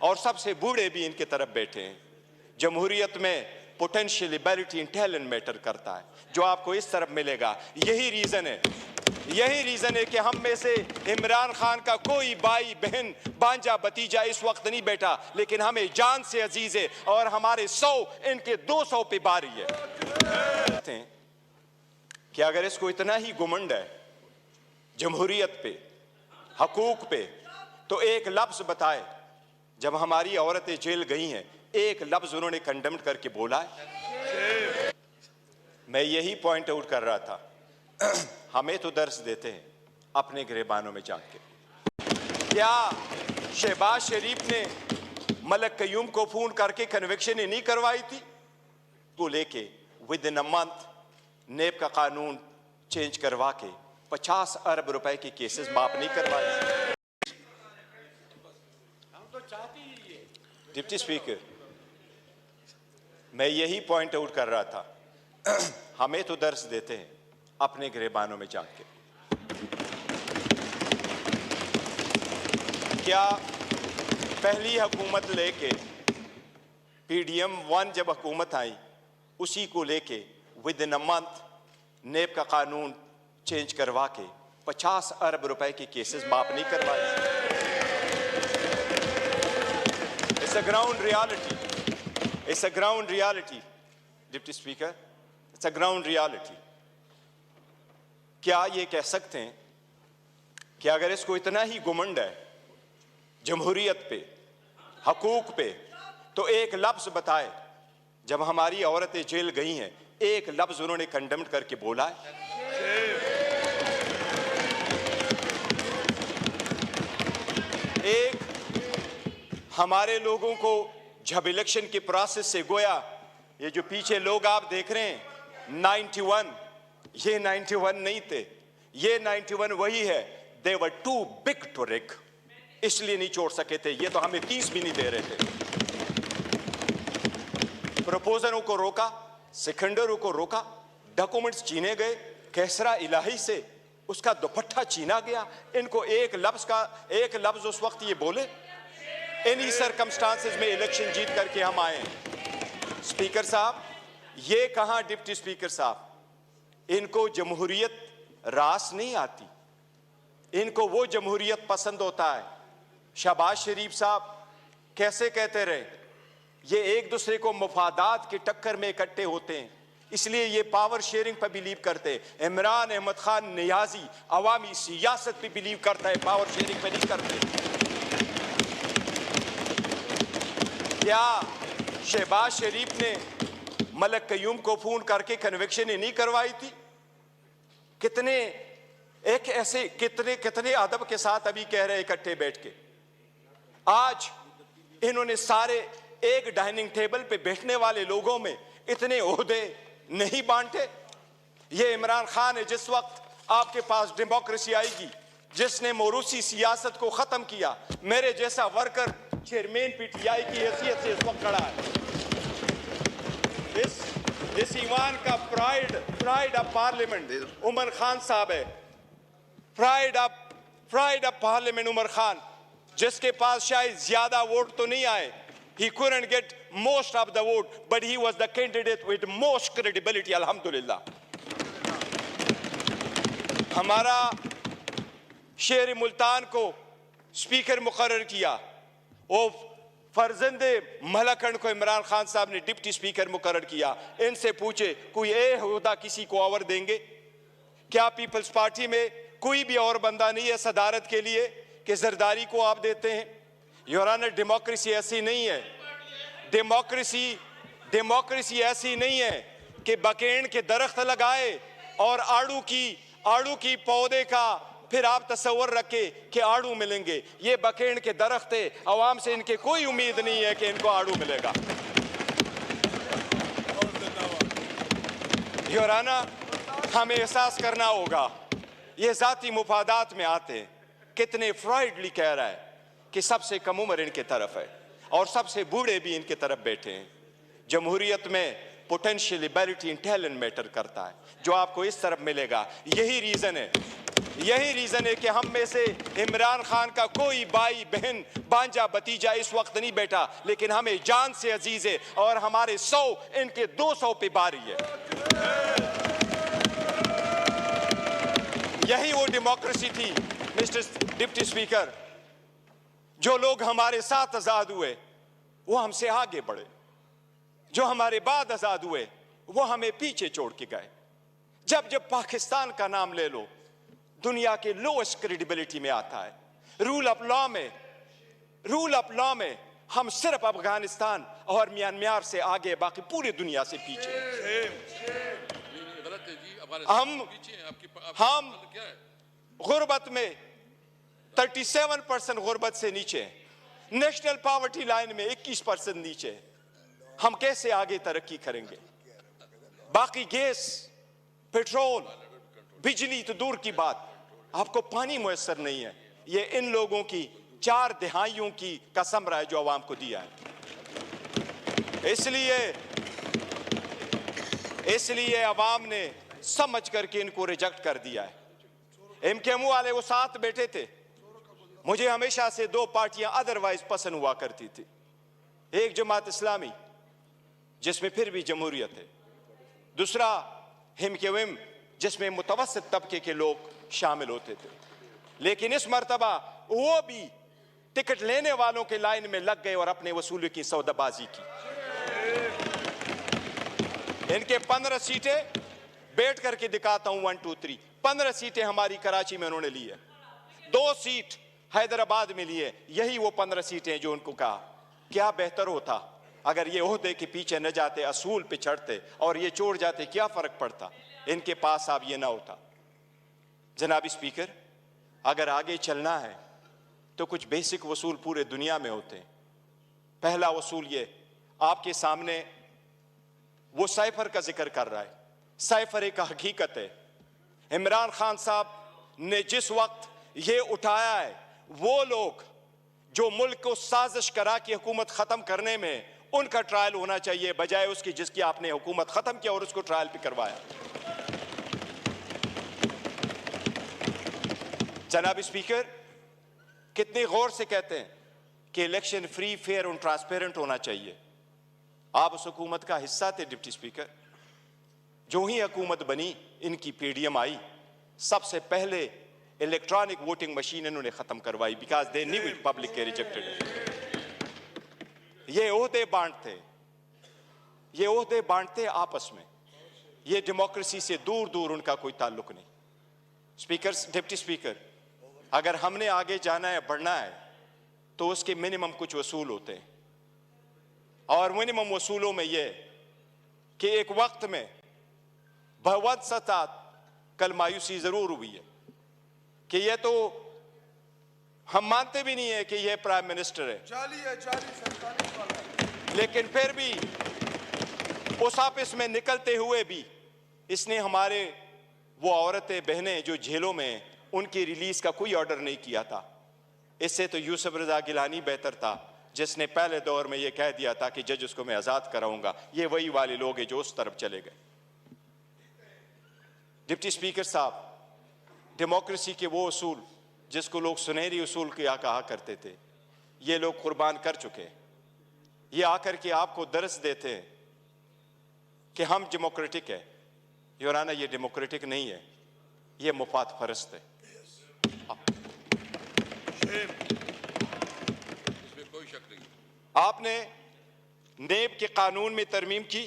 और सबसे बूढ़े भी इनके तरफ बैठे हैं। जमहूरियत में potential ability and talent matter करता है, जो आपको इस तरफ मिलेगा। यही रीजन है कि हम में से इमरान खान का कोई भाई बहन भांजा भतीजा इस वक्त नहीं बैठा, लेकिन हमें जान से अजीज है और हमारे 100 इनके 200 पे बारी है। कि अगर इसको इतना ही घुमंड है जमहूरियत पे, हकूक पे, तो एक लफ्ज बताए जब हमारी औरतें जेल गई हैं, एक लफ्ज उन्होंने कंडेम्ड करके बोला है। मैं यही पॉइंट आउट कर रहा था। हमें तो दर्स देते हैं अपने गिरबानों में जाके। क्या शहबाज शरीफ ने मलक कयूम को फोन करके कन्विक्शन नहीं करवाई थी? को लेके विद इन अ मंथ नेब का कानून चेंज करवा के 50 अरब रुपए के केसेस माफ नहीं करवाए। डिप्टी स्पीकर, मैं यही पॉइंट आउट कर रहा था। हमें तो दर्स देते हैं अपने गिरबानों में जाके। क्या पहली हुकूमत लेके PDM 1 जब हुकूमत आई, उसी को लेके विद इन अ मंथ नेब का कानून चेंज करवा के 50 अरब रुपए के केसेस माफ नहीं करवाए। It's a ground reality deputy speaker, it's a ground reality. क्या ये कह सकते हैं कि अगर इसको इतना ही घुमंड है जमहूरियत पे, हकूक पे, तो एक लफ्ज बताए जब हमारी औरतें जेल गई हैं, एक लफ्ज उन्होंने कंडेम्ड करके बोला है। एक हमारे लोगों को जब इलेक्शन के प्रोसेस से गोया, ये जो पीछे लोग आप देख रहे हैं 91, ये 91 नहीं थे, ये 91 वही है। दे वर टू बिग टू रिग, इसलिए नहीं छोड़ सके थे। ये तो हमें 30 भी नहीं दे रहे थे। प्रपोजरों को रोका, सिकंदरों को रोका, डॉक्यूमेंट्स छीने गए, कैसरा इलाही से उसका दुपट्टा छीना गया। इनको एक लफ्ज उस वक्त ये बोले, इन्हीं सर्कमस्टांसेस में इलेक्शन जीत करके हम आए। स्पीकर साहब, ये कहां डिप्टी स्पीकर साहब, इनको जमहूरियत रास नहीं आती, इनको वो जमहूरियत पसंद होता है। शहबाज शरीफ साहब कैसे कहते रहे, ये एक दूसरे को मुफादात की टक्कर में इकट्ठे होते हैं, इसलिए ये पावर शेयरिंग पर बिलीव करते हैं। इमरान अहमद खान नियाजी अवामी सियासत पे बिलीव करता है, पावर शेयरिंग पे नहीं करते। क्या शहबाज शरीफ ने मलक कयूम को फोन करके कन्विक्शन नहीं करवाई थी? कितने अदब के साथ अभी कह रहे इकट्ठे बैठ के। आज इन्होंने सारे एक डाइनिंग टेबल पे बैठने वाले लोगों में इतने ओहदे नहीं बांटे। ये इमरान खान है, जिस वक्त आपके पास डेमोक्रेसी आएगी, जिसने मोरूसी सियासत को खत्म किया, मेरे जैसा वर्कर चेयरमैन PTI की हैसियत से इस वक्त खड़ा है। इस ईवान का pride of parliament Umar Khan साहब है। Pride of parliament Umar Khan, जिसके पास शायद ज्यादा वोट तो नहीं आए, he couldn't get most of the vote, but he was the candidate with most credibility, alhamdulillah। हमारा शेर मुल्तान को स्पीकर मुकर्रर किया, वो फर्जंदे मलकंड को इमरान खान साहब ने डिप्टी स्पीकर मुकर्रर किया। इनसे पूछे कोई ओहदा किसी को और देंगे क्या? पीपल्स पार्टी में कोई भी और बंदा नहीं है सदारत के लिए कि जरदारी को आप देते हैं। योर ऑनर, डेमोक्रेसी ऐसी नहीं है। डेमोक्रेसी ऐसी नहीं है कि बकेन के दरख्त लगाए और आड़ू की पौधे का फिर आप तस्वर रखे कि आड़ू मिलेंगे। ये बकेन के दरख्त है, अवाम से इनके कोई उम्मीद नहीं है कि इनको आड़ू मिलेगा। योर ऑनर, हमें एहसास करना होगा ये जाती मुफादात में आते हैं। कितने फ्राइडली कह रहा है कि सबसे कम उम्र इनके तरफ है और सबसे बूढ़े भी इनके तरफ बैठे हैं। जमहूरियत में potential ability and talent matter करता है, जो आपको इस तरफ मिलेगा। यही यही रीजन है कि हम में से इमरान खान का कोई भाई बहन भांजा भतीजा इस वक्त नहीं बैठा, लेकिन हमें जान से अजीज है और हमारे 100 इनके 200 पे बारी है। यही वो डेमोक्रेसी थी मिस्टर डिप्टी स्पीकर, जो लोग हमारे साथ आजाद हुए वो हमसे आगे बढ़े, जो हमारे बाद आजाद हुए वो हमें पीछे छोड़ के गए। जब जब पाकिस्तान का नाम ले लो दुनिया के लोएस्ट क्रेडिबिलिटी में आता है। रूल ऑफ लॉ में हम सिर्फ अफगानिस्तान और म्यांमार से आगे, बाकी पूरी दुनिया से पीछे। हम गुर्बत में 37% गुर्बत से नीचे, नेशनल पॉवर्टी लाइन में 21% नीचे। हम कैसे आगे तरक्की करेंगे? बाकी गैस, पेट्रोल, बिजली तो दूर की बात, आपको पानी मुयस्सर नहीं है। ये इन लोगों की 4 दहाइयों की कसम रहा है जो आवाम को दिया है। इसलिए आवाम ने समझ करके इनको रिजेक्ट कर दिया है। एमकेएमयू वाले वो साथ बैठे थे। मुझे हमेशा से 2 पार्टियां अदरवाइज पसंद हुआ करती थी। एक जमात इस्लामी जिसमें फिर भी जमहूरियत है, दूसरा एमकेएम जिसमें मुतवस्सित तबके के लोग शामिल होते थे। लेकिन इस मर्तबा वो भी टिकट लेने वालों के लाइन में लग गए और अपने वसूली की सौदाबाजी की। इनके 15 सीटें बैठ करके दिखाता हूं, 1 2 3 15 सीटें हमारी कराची में उन्होंने ली है, 2 सीट हैदराबाद में ली है। यही वो 15 सीटें जो उनको कहा क्या बेहतर होता अगर ये ओहदे के पीछे न जाते, असूल पे चढ़ते और ये छोड़ जाते, क्या फर्क पड़ता? इनके पास अब ये ना होता। जनाबी स्पीकर, अगर आगे चलना है तो कुछ बेसिक वसूल पूरे दुनिया में होते हैं। पहला वसूल ये, आपके सामने वो साइफर का जिक्र कर रहा है। साइफर एक हकीकत है। इमरान खान साहब ने जिस वक्त ये उठाया है, वो लोग जो मुल्क को साजिश करा के हुकूमत खत्म करने में, उनका ट्रायल होना चाहिए बजाय उसकी जिसकी आपने हुकूमत खत्म किया और उसको ट्रायल पे करवाया। जनाब स्पीकर, कितने गौर से कहते हैं कि इलेक्शन फ्री, फेयर और ट्रांसपेरेंट होना चाहिए। आप उस हुकूमत का हिस्सा थे डिप्टी स्पीकर। जो ही हुकूमत बनी, इनकी पीडीएम आई, सबसे पहले इलेक्ट्रॉनिक वोटिंग मशीन इन्होंने खत्म करवाई, because they knew it public के रिजेक्टेड। ये ओहदे बांटते आपस में। ये डेमोक्रेसी से दूर दूर उनका कोई ताल्लुक नहीं। स्पीकर, डिप्टी स्पीकर, अगर हमने आगे जाना है, बढ़ना है, तो उसके मिनिमम कुछ वसूल होते हैं। और मिनिमम वसूलों में यह कि एक वक्त में बहुत सता कल मायूसी जरूर हुई है कि यह तो हम मानते भी नहीं है कि यह प्राइम मिनिस्टर है, लेकिन फिर भी उस ऑफिस में निकलते हुए भी इसने हमारे वो औरतें बहनें जो जेलों में, उनकी रिलीज का कोई ऑर्डर नहीं किया था। इससे तो यूसुफ रजा गिलानी बेहतर था, जिसने पहले दौर में यह कह दिया था कि जज उसको मैं आजाद कराऊंगा। ये वही वाले लोग हैं जो उस तरफ चले गए। डिप्टी स्पीकर साहब, डेमोक्रेसी के वो उसूल जिसको लोग सुनहरी उसूल क्या कहा करते थे, ये लोग कुर्बान कर चुके हैं। ये आकर के आपको दर्स देते हैं कि हम डेमोक्रेटिक है। योराना, ये डेमोक्रेटिक नहीं है, ये मुफाद परस्त है। इसमें कोई शक नहीं। आपने नेब के कानून में तरमीम की,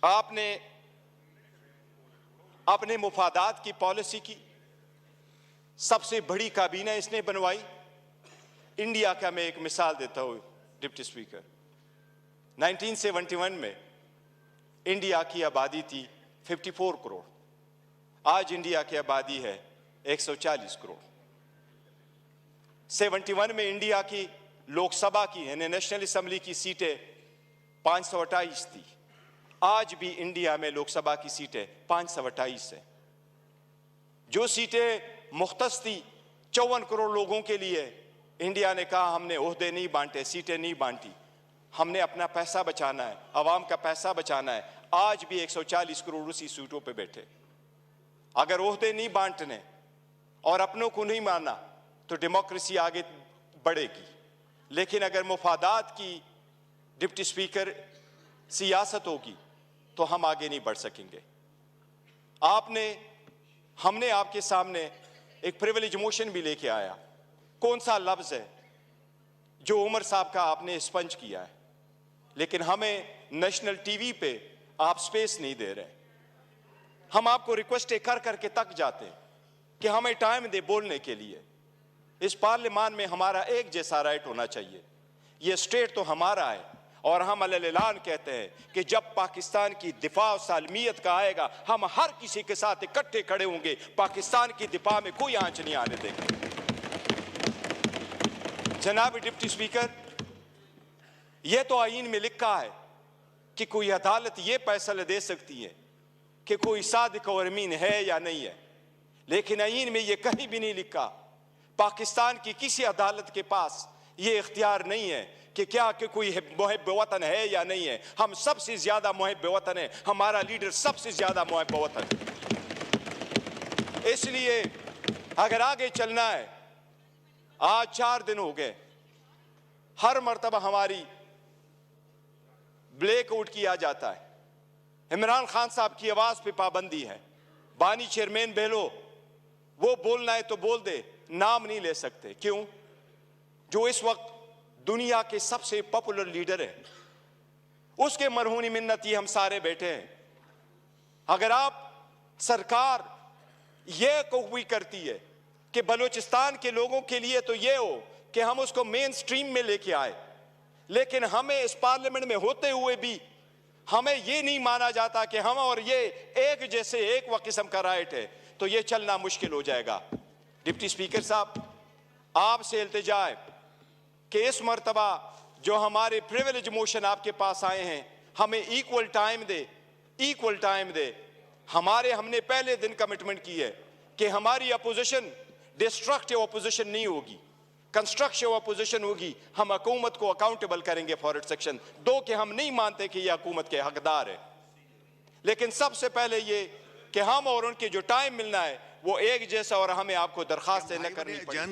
आपने अपने मुफादात की पॉलिसी की। सबसे बड़ी काबीना इसने बनवाई। इंडिया का मैं एक मिसाल देता हूं डिप्टी स्पीकर। 1971 में इंडिया की आबादी थी 54 करोड़। आज इंडिया की आबादी है 140 करोड़। 71 में इंडिया की लोकसभा की यानी नेशनल असेंबली की सीटें 528 थी। आज भी इंडिया में लोकसभा की सीटें 528 है। जो सीटें मुख्तस थी 54 करोड़ लोगों के लिए, इंडिया ने कहा हमने ओहदे नहीं बांटे, सीटें नहीं बांटी, हमने अपना पैसा बचाना है, आवाम का पैसा बचाना है। आज भी 140 करोड़ उसी सीटों पे बैठे। अगर ओहदे नहीं बांटने और अपनों को नहीं माना तो डेमोक्रेसी आगे बढ़ेगी। लेकिन अगर मुफादात की डिप्टी स्पीकर सियासत होगी तो हम आगे नहीं बढ़ सकेंगे। हमने आपके सामने एक प्रिविलेज मोशन भी लेके आया। कौन सा लफ्ज है जो उमर साहब का आपने स्पंज किया है, लेकिन हमें नेशनल टीवी पे आप स्पेस नहीं दे रहे। हम आपको रिक्वेस्ट कर करके तक जाते हैं कि हमें टाइम दे बोलने के लिए। इस पार्लियामान में हमारा एक जैसा राइट होना चाहिए। ये स्टेट तो हमारा है और हम अलग-ऐलान कहते हैं कि जब पाकिस्तान की दिफा और सालमियत का आएगा हम हर किसी के साथ इकट्ठे खड़े होंगे। पाकिस्तान की दिफा में कोई आंच नहीं आने देंगे। जनाब डिप्टी स्पीकर, यह तो आईन में लिखा है कि कोई अदालत यह फैसला दे सकती है कि कोई सादिक और अमीन है या नहीं है, लेकिन आईन में यह कहीं भी नहीं लिखा। पाकिस्तान की किसी अदालत के पास यह इख्तियार नहीं है कि क्या कि कोई मुहिब वतन है या नहीं है। हम सबसे ज्यादा मुहिब वतन है, हमारा लीडर सबसे ज्यादा मुहिब वतन है। इसलिए अगर आगे चलना है, आज 4 दिन हो गए, हर मर्तबा हमारी ब्लैक आउट किया जाता है। इमरान खान साहब की आवाज पे पाबंदी है। बानी चेयरमैन बहलो, वो बोलना है तो बोल दे, नाम नहीं ले सकते। क्यों? जो इस वक्त दुनिया के सबसे पॉपुलर लीडर है, उसके मरहूनी मिन्नती हम सारे बैठे हैं। अगर आप सरकार यह कोई करती है कि बलूचिस्तान के लोगों के लिए तो यह हो कि हम उसको मेन स्ट्रीम में लेके आए, लेकिन हमें इस पार्लियामेंट में होते हुए भी हमें यह नहीं माना जाता कि हम और ये एक जैसे एक व किस्म का राइट है, तो यह चलना मुश्किल हो जाएगा। डिप्टी स्पीकर साहब, आपसे इल्तिजा है कि इस मर्तबा जो हमारे प्रिविलेज मोशन आपके पास आए हैं, हमें इक्वल टाइम दे। हमने पहले दिन कमिटमेंट की है कि हमारी अपोजिशन डिस्ट्रक्टिव अपोजिशन नहीं होगी, कंस्ट्रक्टिव अपोजिशन होगी। हम हुकूमत को अकाउंटेबल करेंगे फॉर इट सेक्शन 2 के हम नहीं मानते कि यह हुकूमत के हकदार है, लेकिन सबसे पहले ये कि हम और उनके जो टाइम मिलना है वो एक जैसा, और हमें आपको दरखास्त न करनी पड़ेगी।